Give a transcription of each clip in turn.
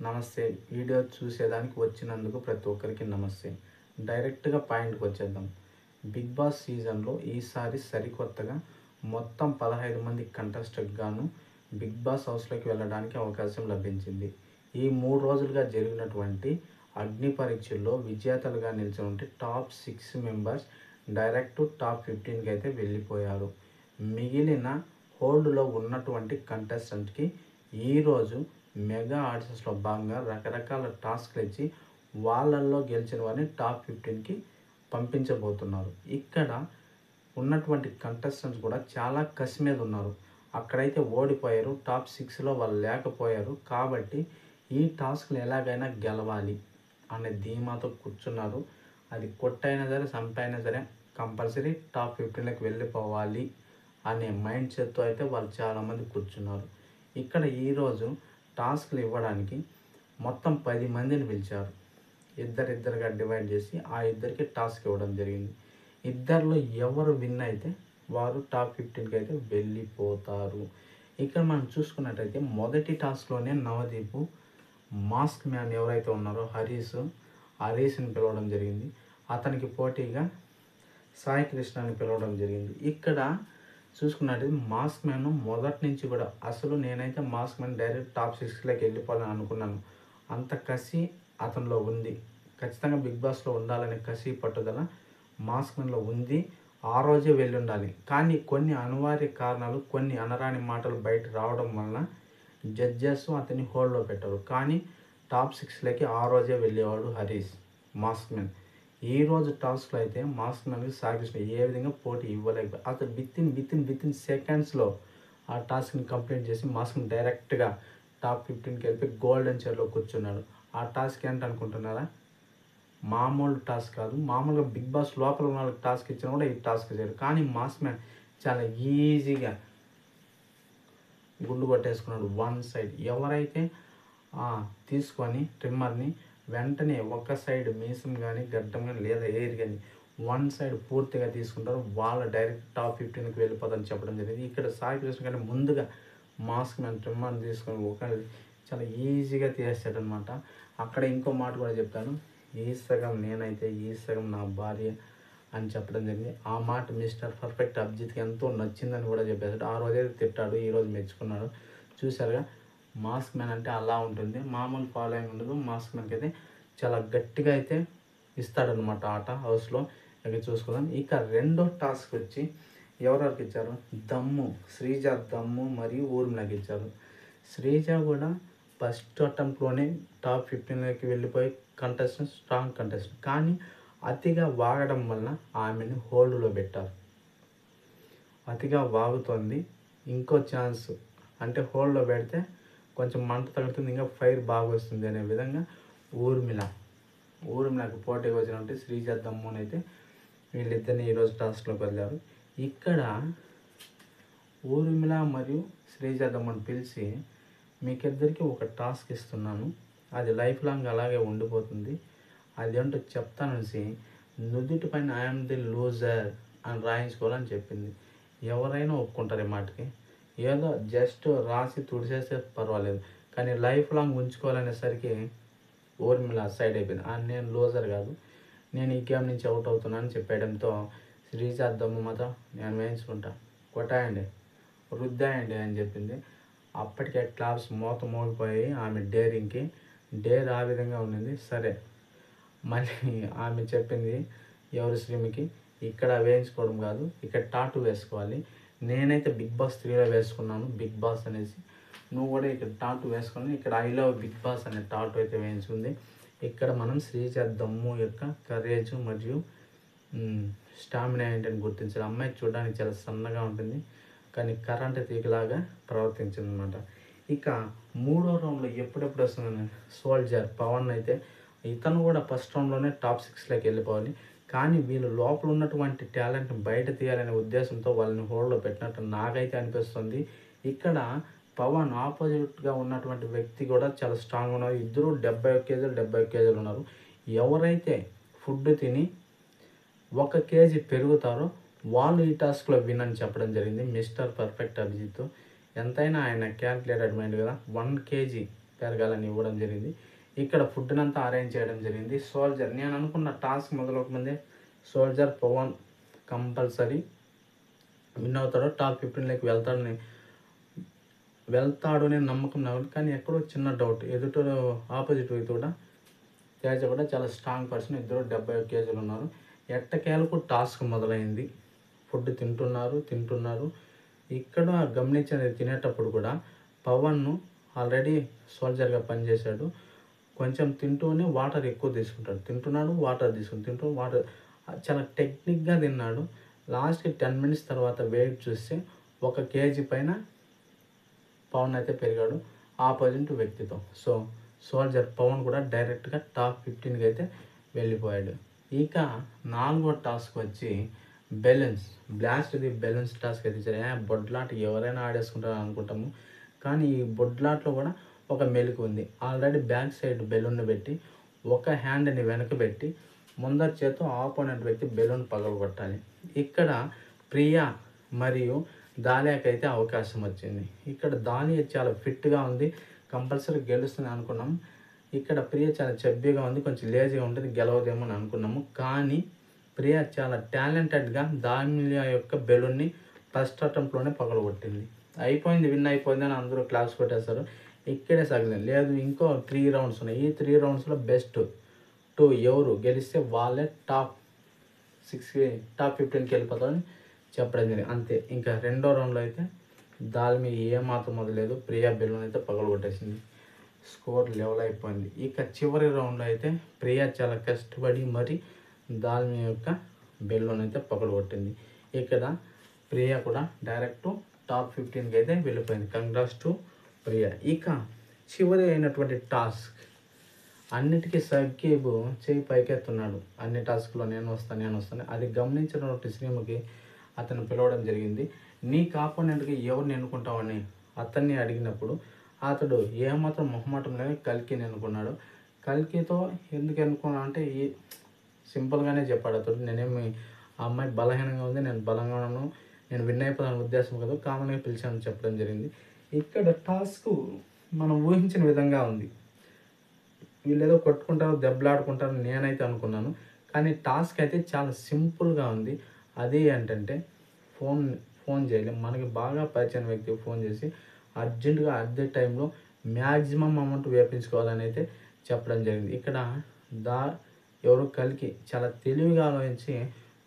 నమస్తే. వీడియో చూసేదానికి వచ్చినందుకు ప్రతి ఒక్కరికి నమస్తే. డైరెక్ట్గా పాయింట్కి వచ్చేద్దాం. బిగ్ బాస్ సీజన్లో ఈసారి సరికొత్తగా మొత్తం 15 మంది కంటెస్టెంట్ గాను బిగ్ బాస్ హౌస్లోకి వెళ్ళడానికి అవకాశం లభించింది. ఈ 3 రోజులుగా జరిగినటువంటి అగ్ని పరీక్షల్లో విజేతలుగా నిలిచి టాప్ 6 మెంబర్స్ డైరెక్ట్ టాప్ 15కి అయితే వెళ్ళిపోయారు. మిగిలిన హోల్డ్లో ఉన్నటువంటి కంటెస్టెంట్కి ఈరోజు మెగా ఆడిషన్స్లో భాగంగా రకరకాల టాస్క్లు ఇచ్చి వాళ్ళల్లో గెలిచిన వారిని టాప్ 15కి పంపించబోతున్నారు. ఇక్కడ ఉన్నటువంటి కంటెస్టెంట్స్ కూడా చాలా కసి మీద ఉన్నారు. అక్కడైతే ఓడిపోయారు, టాప్ 6లో వాళ్ళు లేకపోయారు. కాబట్టి ఈ టాస్క్లు ఎలాగైనా గెలవాలి అనే ధీమాతో కూర్చున్నారు. అది కొట్టైనా సరే చంపైనా సరే కంపల్సరీ టాప్ 15లోకి వెళ్ళిపోవాలి అనే మైండ్ సెట్తో అయితే వాళ్ళు చాలామంది కూర్చున్నారు. ఇక్కడ ఈరోజు టాస్క్లు ఇవ్వడానికి మొత్తం 10 మందిని పిలిచారు. ఇద్దరిద్దరుగా డివైడ్ చేసి ఆ ఇద్దరికి టాస్క్ ఇవ్వడం జరిగింది. ఇద్దరిలో ఎవరు విన్ అయితే వారు టాప్ 15కి అయితే వెళ్ళిపోతారు. ఇక్కడ మనం చూసుకున్నట్టయితే మొదటి టాస్క్లోనే నవదీప్ మాస్క్ మ్యాన్ ఎవరైతే ఉన్నారో హరీష్ని పిలవడం జరిగింది. అతనికి పోటీగా సాయి కృష్ణని పిలవడం జరిగింది. ఇక్కడ చూసుకున్నట్టయితే మాస్క్ మ్యాన్ మొదటి నుంచి కూడా అసలు నేనైతే మాస్క్ మ్యాన్ డైరెక్ట్ టాప్ 6లోకి వెళ్ళిపోవాలని అనుకున్నాను. అంత కసి అతనిలో ఉంది. ఖచ్చితంగా బిగ్ బాస్లో ఉండాలనే కసి పట్టుదల మాస్క్ మ్యాన్లో ఉంది. ఆ రోజే వెళ్ళి ఉండాలి. కానీ కొన్ని అనివార్య కారణాలు, కొన్ని అనరాని మాటలు బయట రావడం వలన జడ్జెస్ అతన్ని హోల్డ్లో పెట్టారు. కానీ టాప్ 6లోకి ఆ రోజే వెళ్ళేవాడు మాస్క్ మ్యాన్. ఈరోజు టాస్క్లో అయితే మాస్క్ మ్యాన్కి సాగిన ఏ విధంగా పోటీ ఇవ్వలేకపోయి అతను విత్ ఇన్ సెకండ్స్లో ఆ టాస్క్ని కంప్లీట్ చేసి మాస్క్ మ్యాన్ డైరెక్ట్గా టాప్ 15కి వెళ్ళిపోయి గోల్డెన్ చైర్లో కూర్చున్నాడు. ఆ టాస్క్ ఏంటనుకుంటున్నారా? మామూలు టాస్క్ కాదు. మామూలుగా బిగ్ బాస్ లోపల ఉన్న వాళ్ళకి టాస్క్ ఇచ్చినా కూడా ఈ టాస్క్ చేయరు. కానీ మాస్క్ మ్యాన్ చాలా ఈజీగా గుండు కొట్టేసుకున్నాడు. వన్ సైడ్ ఎవరైతే తీసుకొని ట్రిమ్మర్ని వెంటనే ఒక సైడ్ మీసం కానీ గడ్డం కానీ లేదా ఎయిర్ కానీ వన్ సైడ్ పూర్తిగా తీసుకుంటారు, వాళ్ళు డైరెక్ట్ టాప్ 15కి వెళ్ళిపోతారని చెప్పడం జరిగింది. ఇక్కడ సాయి కృష్ణ కానీ ముందుగా మాస్క్ మ్యాన్ ట్రిమ్మర్ని తీసుకొని ఒక చాలా ఈజీగా తీసేస్తాడనమాట. అక్కడ ఇంకో మాట కూడా చెప్తాను, ఈ సగం నేనైతే ఈ సగం నా భార్య అని చెప్పడం జరిగింది. ఆ మాట మిస్టర్ పర్ఫెక్ట్ అభిజిత్కి ఎంతో నచ్చిందని కూడా చెప్పేశాడు. ఆ రోజైతే తిట్టాడు, ఈరోజు మెచ్చుకున్నాడు. చూసారుగా, మాస్క్ మ్యాన్ అంటే అలా ఉంటుంది. మామూలు ఫాలోయింగ్ ఉండదు. మాస్క్ మ్యాన్కి అయితే చాలా గట్టిగా అయితే ఇస్తాడనమాట ఆట హౌస్లో. ఇక చూసుకుందాం. ఇక రెండో టాస్క్ వచ్చి ఎవరెవరికి ఇచ్చారు? శ్రీజ దమ్ము మరియు ఊర్మిళకి ఇచ్చారు. శ్రీజ కూడా ఫస్ట్ అటెంప్ట్లోనే టాప్ 15లోకి వెళ్ళిపోయి స్ట్రాంగ్ కంటెస్టెంట్. కానీ అతిగా వాగడం వలన ఆమెను హోల్డ్లో పెట్టారు. అతిగా వాగుతోంది, ఇంకో ఛాన్స్ అంటే హోల్డ్లో పెడితే కొంచెం మంట తగ్గుతుంది, ఇంకా ఫైర్ బాగా వస్తుంది అనే విధంగా ఊర్మిళకు పోటీగా వచ్చినట్టు శ్రీజ దమ్ముని అయితే వీళ్ళిద్దరిని ఈరోజు టాస్క్లోకి వెళ్ళారు. ఇక్కడ ఊర్మిళ మరియు శ్రీజ దమ్ముని పిలిచి మీకిద్దరికి ఒక టాస్క్ ఇస్తున్నాను, అది లైఫ్ లాంగ్ అలాగే ఉండిపోతుంది, అదేంటో చెప్తాననేసి నుదుటి పైన ఐఎమ్ ది లూజర్ అని రాయించుకోవాలని చెప్పింది. ఎవరైనా ఒప్పుకుంటారు ఈ మాటకి. ఏదో జస్ట్ రాసి తుడిచేస్తే పర్వాలేదు, కానీ లైఫ్ లాంగ్ ఉంచుకోవాలనేసరికి ఊర్మిళ సైడ్ అయిపోయింది. నేను లూజర్ కాదు, నేను ఈ గేమ్ నుంచి అవుట్ అవుతున్నానని చెప్పేయడంతో శ్రీజ దమ్ము మాత్రం నేను వేయించుకుంటా, కొట్టాయండి, రుద్దాయండి అని చెప్పింది. అప్పటికే క్లాప్స్ మోగిపోయి ఆమె డేర్ ఆ విధంగా ఉండింది. సరే, మళ్ళీ ఆమె చెప్పింది ఎవరు శ్రీమికి, ఇక్కడ వేయించుకోవడం కాదు, ఇక్కడ టాటూ వేసుకోవాలి. నేనైతే బిగ్ బాస్ 3లో వేసుకున్నాను బిగ్ బాస్ అనేసి, నువ్వు కూడా ఇక్కడ టాటూ వేసుకొని ఇక్కడ ఐ లవ్ బిగ్ బాస్ అనే టాటూ అయితే వేయించుకుంది. ఇక్కడ మనం శ్రీజ దమ్ము యొక్క కరేజ్ మరియు స్టామినా ఏంటని గుర్తించాలి. అమ్మాయి చూడడానికి చాలా సన్నగా ఉంటుంది, కానీ కరెంట్ తీగలాగా ప్రవర్తించింది అనమాట. ఇక మూడో రౌండ్లో ఎప్పుడెప్పుడు వస్తుందని సోల్జర్ పవన్ అయితే ఇతను కూడా ఫస్ట్ రౌండ్లోనే టాప్ 6లోకి వెళ్ళిపోవాలి. కానీ వీళ్ళు లోపల ఉన్నటువంటి టాలెంట్ని బయట తీయాలనే ఉద్దేశంతో వాళ్ళని హోల్డ్లో పెట్టినట్టు నాకైతే అనిపిస్తుంది. ఇక్కడ పవన్ ఆపోజిట్గా ఉన్నటువంటి వ్యక్తి కూడా చాలా స్ట్రాంగ్ ఉన్నారు. ఇద్దరు 71 కేజీలు ఉన్నారు. ఎవరైతే ఫుడ్ తిని 1 కేజీ పెరుగుతారో వాళ్ళు ఈ టాస్క్లో విన్ అని చెప్పడం జరిగింది మిస్టర్ పర్ఫెక్ట్ అభిజిత్. ఎంతైనా ఆయన క్యాల్కులేటెడ్ మైండ్ కదా. 1 కేజీ పెరగాలని ఇవ్వడం జరిగింది. ఇక్కడ ఫుడ్ని అంతా అరేంజ్ చేయడం జరిగింది. సోల్జర్, నేను అనుకున్న టాస్క్ మొదలవకముందే సోల్జర్ పవన్ కంపల్సరీ విన్ అవుతాడు, టాప్ 15లోకి వెళ్తాడు అనే నమ్మకం నాకు. కానీ ఎక్కడో చిన్న డౌట్, ఆపోజిట్ వ్యక్తి కూడా తేజ కూడా చాలా స్ట్రాంగ్ పర్సన్, ఇద్దరు 71 కేజీలు ఉన్నారు. ఎట్టకేలకు టాస్క్ మొదలైంది. ఫుడ్ తింటున్నారు. ఇక్కడ గమనించేది, తినేటప్పుడు కూడా పవన్ను ఆల్రెడీ సోల్జర్గా పనిచేశాడు. కొంచెం తింటూనే వాటర్ ఎక్కువ తీసుకుంటాడు, వాటర్ చాలా టెక్నిక్గా తిన్నాడు. లాస్ట్కి 10 మినిట్స్ తర్వాత వెయిట్ చూస్తే 1 కేజీ పైన పవన్ అయితే పెరిగాడు ఆపోజిట్ వ్యక్తితో. సో సోల్జర్ పవన్ కూడా డైరెక్ట్గా టాప్ 15కి అయితే వెళ్ళిపోయాడు. ఇక 4వ టాస్క్ వచ్చి balloons, blast the balloons task అయితే ఇచ్చారు. బొడ్లాట ఎవరైనా ఆడేసుకుంటారు అనుకుంటాము, కానీ ఈ బొడ్లాట్లో కూడా ఒక మెలిక ఉంది. ఆల్రెడీ బ్యాక్ సైడ్ బెలూన్ని పెట్టి ఒక హ్యాండ్ని వెనక పెట్టి ముందర చేతో ఆపోనెంట్ వ్యక్తి బెలూన్ పగలగొట్టాలి. ఇక్కడ ప్రియా మరియు దాలియాకైతే అవకాశం వచ్చింది. ఇక్కడ దాలియా చాలా ఫిట్గా ఉంది, కంపల్సరీ గెలుస్తుంది అనుకున్నాం. ఇక్కడ ప్రియా చాలా చబ్బీగా ఉంది, కొంచెం లేజీగా ఉంటుంది, గెలవదేమో అని అనుకున్నాము. కానీ ప్రియా చాలా టాలెంటెడ్గా దాలియా యొక్క బెలూన్ని ఫస్ట్ అటెంప్ట్లోనే పగలగొట్టింది. అయిపోయింది, విన్ అయిపోయింది అని అందరూ క్లాప్స్ కొట్టేస్తారు. ఇక్కడే సగలేదు, లేదు ఇంకో 3 రౌండ్స్ ఉన్నాయి. ఈ 3 రౌండ్స్లో బెస్ట్ 2 ఎవరు గెలిస్తే వాళ్ళే టాప్ 15కి వెళ్ళిపోతారని చెప్పడం జరిగింది. అంతే. ఇంకా రెండో రౌండ్లో అయితే దాల్మి ఏమాత్రం మొదలేదు, ప్రియా బెలూన్ అయితే పగలగొట్టేసింది. స్కోర్ లెవెల్ అయిపోయింది. ఇక చివరి రౌండ్లో అయితే ప్రియా చాలా కష్టపడి మరి దాల్మి యొక్క బెలూన్ అయితే పగలగొట్టింది. ఇక్కడ ప్రియా కూడా డైరెక్ట్ టాప్ 15కి అయితే వెళ్ళిపోయింది. Congrats to Priya. ఇక చివరి అయినటువంటి టాస్క్, అన్నిటికీ సకీబ్ చేయి పైకెత్తున్నాడు. అన్ని టాస్క్లో నేను వస్తాను. అది గమనించినటువంటి శ్రీముఖి అతను పిలవడం జరిగింది. నీ కాపోనెంట్కి ఎవరిని ఎన్నుకుంటావని అతన్ని అడిగినప్పుడు అతడు ఏమాత్రం మొహమాటం లేని కల్కిని ఎన్నుకున్నాడు. కల్కితో ఎందుకు ఎన్నుకున్నా అంటే సింపుల్గానే చెప్పాడు అతడు. నేనేమి ఆ అమ్మాయి బలహీనంగా ఉంది, నేను బలంగా ఉన్నాను, నేను విన్ అయిపోతాను ఉద్దేశం కదా, కామన్గా పిలిచాను చెప్పడం జరిగింది. ఇక్కడ టాస్క్ మనం ఊహించిన విధంగా ఉంది. వీళ్ళేదో కొట్టుకుంటారు, దెబ్బలాడుకుంటారు నేనైతే అనుకున్నాను. కానీ టాస్క్ అయితే చాలా సింపుల్గా ఉంది. అది ఏంటంటే ఫోన్ చేయలేం, మనకి బాగా పరిచయం వ్యక్తికి ఫోన్ చేసి అర్జెంటుగా అదే టైంలో మ్యాక్సిమం అమౌంట్ వేపించుకోవాలని అయితే చెప్పడం జరిగింది. ఇక్కడ ఎవరో కలికి చాలా తెలివిగా ఆలోచించి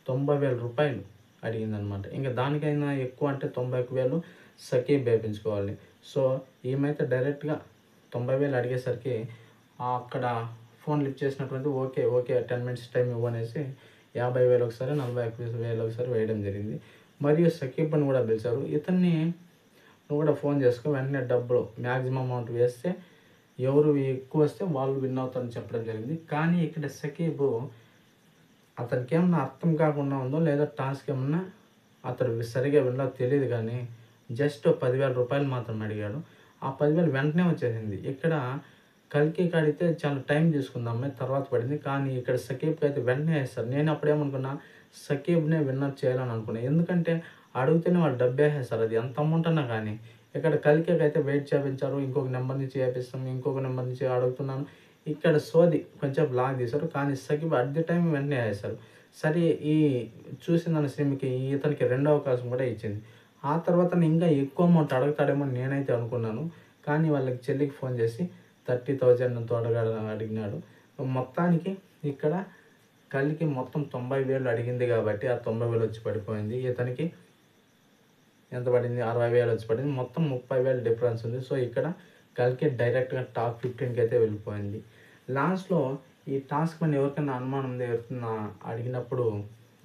90,000 రూపాయలు అడిగిందనమాట. ఇంకా దానికైనా ఎక్కువ అంటే 91,000 సకీబ్ వేపించుకోవాలి. సో ఈమెయితే డైరెక్ట్గా 90,000 అడిగేసరికి అక్కడ ఫోన్ లిఫ్ట్ చేసినటువంటి ఓకే 10 మినిట్స్ టైం ఇవ్వనేసి 50,000 ఒకసారి 41,000 ఒకసారి వేయడం జరిగింది. మరియు సకీబ్ అని కూడా పిలిచారు. ఇతన్ని నువ్వు కూడా ఫోన్ చేసుకో, వెంటనే డబ్బులు మ్యాక్సిమం అమౌంట్ వేస్తే ఎవరు ఎక్కువ వస్తే వాళ్ళు విన్ అవుతారని చెప్పడం జరిగింది. కానీ ఇక్కడ సకీబ్ అతనికి ఏమన్నా అర్థం కాకుండా ఉందో లేదా టాస్క్ ఏమన్నా అతడు సరిగా వినలో తెలియదు, కానీ జస్ట్ 10,000 రూపాయలు మాత్రం అడిగాడు. ఆ 10,000 వెంటనే వచ్చేసింది. ఇక్కడ కల్కి కాడితే చాలా టైం తీసుకుందాం తర్వాత పడింది. కానీ ఇక్కడ సకీబ్కి అయితే వెంటనే వేస్తారు. నేను అప్పుడేమనుకున్నా సకీబ్నే విన్నర్ చేయాలని అనుకున్నాను. ఎందుకంటే అడిగితేనే వాళ్ళు డబ్బు వేసేస్తారు, అది ఎంత అమౌంట్ అన్నా. కానీ ఇక్కడ కల్కికి అయితే వెయిట్ చేయించారు, ఇంకొక నెంబర్ నుంచి చేపిస్తాం, ఇంకొక నెంబర్ నుంచి అడుగుతున్నాను. ఇక్కడ సోది కొంచెం లాగ్ తీశారు, కానీ సకీబ్ అట్ ది టైం వెంటనే వేస్తారు. సరే ఈ చూసిందని శ్రీమికి ఇతనికి రెండో అవకాశం కూడా ఇచ్చింది. ఆ తర్వాత ఇంకా ఎక్కువ అమౌంట్ అడుగుతాడేమో నేనైతే అనుకున్నాను. కానీ వాళ్ళకి చెల్లికి ఫోన్ చేసి 30,000 అడిగినాడు. మొత్తానికి ఇక్కడ కల్కి మొత్తం 90,000 అడిగింది కాబట్టి ఆ 90,000 వచ్చి పడిపోయింది. ఇతనికి ఎంత పడింది? 60,000 వచ్చి పడింది. మొత్తం 30,000 డిఫరెన్స్ ఉంది. సో ఇక్కడ కల్కి డైరెక్ట్గా టాప్ 15కి అయితే వెళ్ళిపోయింది. లాస్ట్లో ఈ టాస్క్ పైన ఎవరికైనా అనుమానం ఉంది ఎవరికైనా అడిగినప్పుడు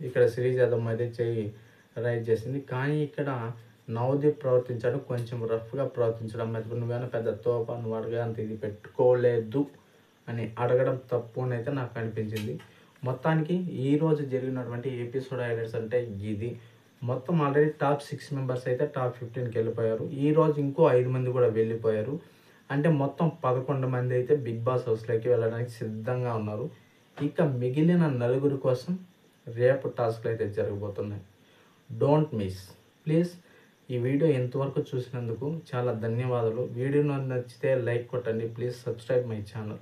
ఇక్కడ సిరీస్ యాదవ్ అయితే చేయి రైజ్ చేసింది. కానీ ఇక్కడ నవదీప్ ప్రవర్తించాడు, కొంచెం రఫ్గా ప్రవర్తించడం. నువ్వేనా పెద్ద తోప, నువ్వు అడగా అంత ఇది పెట్టుకోలేదు అని అడగడం తప్పు అని అయితే నాకు అనిపించింది. మొత్తానికి ఈరోజు జరిగినటువంటి ఎపిసోడ్ హైలైట్స్ అంటే ఇది. మొత్తం ఆల్రెడీ టాప్ 6 మెంబర్స్ అయితే టాప్ 15కి వెళ్ళిపోయారు. ఈరోజు ఇంకో 5 మంది కూడా వెళ్ళిపోయారు. అంటే మొత్తం 11 మంది అయితే బిగ్ బాస్ హౌస్లోకి వెళ్ళడానికి సిద్ధంగా ఉన్నారు. ఇక మిగిలిన 4 కోసం రేపు టాస్క్లు అయితే జరగబోతున్నాయి. Don't miss please. ఈ వీడియో ఎంతవరకు చూసినందుకు చాలా ధన్యవాదాలు. వీడియో నచ్చితే లైక్ కొట్టండి. Please subscribe my channel.